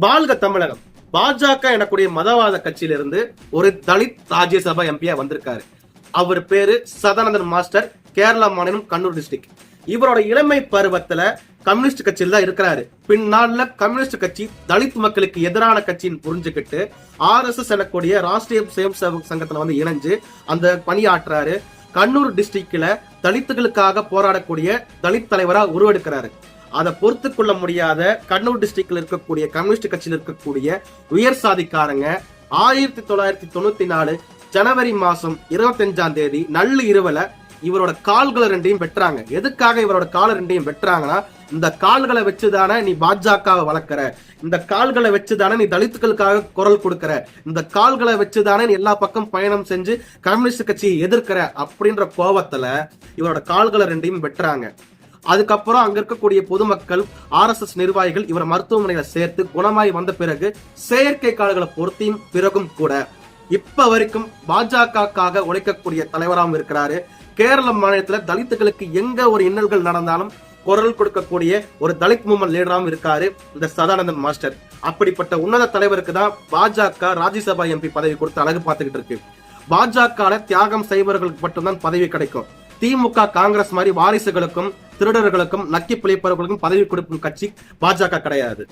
வாழ்க தமிழகம். பாஜக எனக்கூடிய மதவாத கட்சியிலிருந்து ஒரு தலித் ராஜ்யசபா எம்பியா வந்திருக்காரு. அவர் பேரு சதானந்தன் மாஸ்டர், கேரளா மாநிலம் கண்ணூர் டிஸ்ட்ரிக்ட். இவரோட இளமை பருவத்துல கம்யூனிஸ்ட் கட்சியில் தான் இருக்கிறாரு. பின்னால கம்யூனிஸ்ட் கட்சி தலித் மக்களுக்கு எதிரான கட்சின்னு புரிஞ்சுக்கிட்டு RSS எனக்கூடிய ராஷ்டிரிய சுயம் சேவக் சங்கத்துல வந்து இணைஞ்சு அந்த பணியாற்றுறாரு. கண்ணூர் டிஸ்ட்ரிக்ட்ல தலித்துகளுக்காக போராடக்கூடிய தலித் தலைவரா உருவெடுக்கிறாரு. அதை பொறுத்து கொள்ள முடியாத கண்ணூர் டிஸ்ட்ரிக்ட்ல இருக்கக்கூடிய கம்யூனிஸ்ட் கட்சியில் இருக்கக்கூடிய உயர் சாதிக்காரங்க 1994 ஜனவரி மாசம் 25ஆம் தேதி நள்ளு இரவுல இவரோட கால்களை ரெண்டையும் வெட்டுறாங்க. எதுக்காக இவரோட காலை ரெண்டையும் வெட்டுறாங்கன்னா, இந்த கால்களை வச்சுதானே நீ பாஜகவை வளர்க்கிற, இந்த கால்களை வச்சுதானே நீ தலித்துக்களுக்காக குரல் கொடுக்கிற, இந்த கால்களை வச்சுதானே நீ எல்லா பக்கம் பயணம் செஞ்சு கம்யூனிஸ்ட் கட்சியை எதிர்க்கிற அப்படின்ற கோபத்துல இவரோட கால்களை ரெண்டையும் வெட்டுறாங்க. அதுக்கப்புறம் அங்க இருக்கக்கூடிய பொதுமக்கள், RSS நிர்வாகிகள் இவரை மருத்துவமனையில சேர்த்து குணமாய் வந்த பிறகு செயற்கை கால்களை பொருத்தியும் பிறகும் கூட இப்ப வரைக்கும் பாஜகக்காக உழைக்கக்கூடிய தலைவராகவும் இருக்கிறாரு. கேரள மாநிலத்துல தலித்துகளுக்கு எங்க ஒரு இன்னல்கள் நடந்தாலும் குரல் கொடுக்கக்கூடிய ஒரு தலித் மூவ்மெண்ட் லீடராகவும் இருக்காரு இந்த சதானந்தன் மாஸ்டர். அப்படிப்பட்ட உன்னத தலைவருக்கு தான் பாஜக ராஜ்யசபா MP பதவி கொடுத்து அழகு பார்த்துக்கிட்டு இருக்கு. பாஜக தியாகம் செய்பவர்களுக்கு மட்டும்தான் பதவி கிடைக்கும். திமுக, காங்கிரஸ் மாதிரி வாரிசுகளுக்கும் திருடர்களுக்கும் நக்கி பிழைப்பவர்களுக்கும் பதவி கொடுக்கும் கட்சி பாஜக கிடையாது.